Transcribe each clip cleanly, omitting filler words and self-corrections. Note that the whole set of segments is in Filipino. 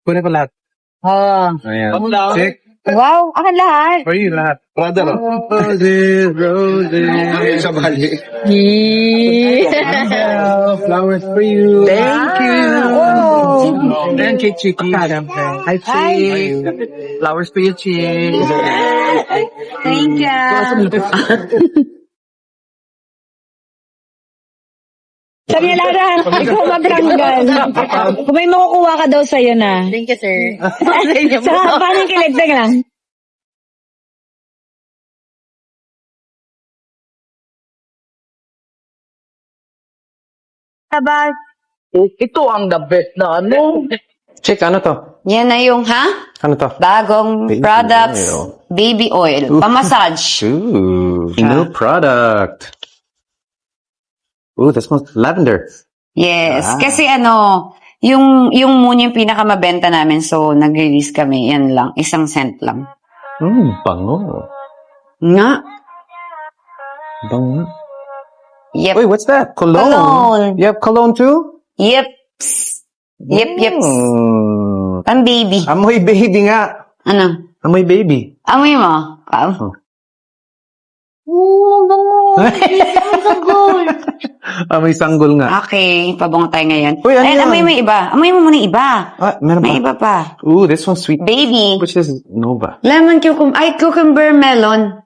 Kunin ko lahat. Ayan. Check. Wow, akin lahat. For you, lahat. Brother. Roses, roses. Sa bali. Flowers for you. Thank you. Oh. And Chick Chick. Hi, Chick. Flowers for you, Chick. Thank you. Sabi niya, Lara, ikaw mabranggan. Kung may makukuha ka daw sa'yo na. Thank you, sir. Saka, paano yung kiligtag lang? Aba, Ito ang the best na ano. Chick, ano to? yan na yung, ha? Ano to? Bagong Baby products, oil. baby oil, pamassage. Ooh, new product. Ooh, this smells lavender. Yes, Ah. kasi ano, yung muna yung pinakamabenta namin, so nag-release kami, yan lang, isang cent lang. Bango. Nga, Bango. yep, Wait, what's that? Cologne. Cologne. You have cologne too? yeps, yep, Mm. pang baby. Amoy baby nga. Ano? Amoy baby. Amoy mo? Oh. Amoy sanggol nga. Okay, pabango tayo ngayon. Uy, ano Ayun, yan? amoy mo yung iba. Amoy mo muna yung iba. Ah, meron May pa. iba pa. Ooh, this one's sweet. Baby. Which is Nova. Lemon cucumber melon.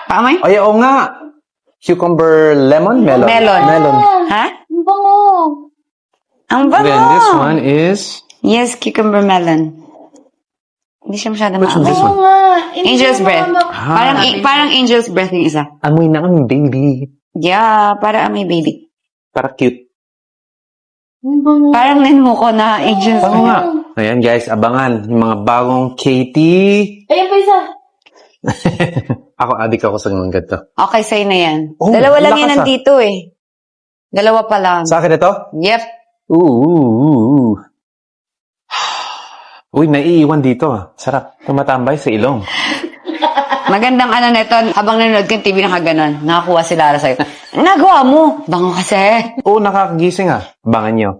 Paamoy? Ay, oo nga. Cucumber lemon? Melon. Melon. Ha? Ang bango. Then this one is... Yes, cucumber melon. Hindi siya masyadong Which one? This maamoy. one? Angel's breath. Parang angel's breath yung isa. Amoy na ang baby. Yeah, para amoy baby. Para cute. Parang ninmuko na angel's Oo breath. nga. Ayan guys, abangan. Yung mga bagong Katie. Ayun pa isa. Ako, adik ako sa mga ganito. Okay, sa'yo na yan. Oh, Dalawa lang lakas yan ah. nandito eh. Dalawa pa lang. Sa akin ito? Yep. Ooh. Uy, naiiwan dito. Sarap. Tumatambay sa ilong. Magandang ano nito, habang nanonood kang TV nakaganon, nakakuha si Lara sa'yo. Nagawa mo! Bango kasi. Oo, nakakagising ah. Abangan nyo.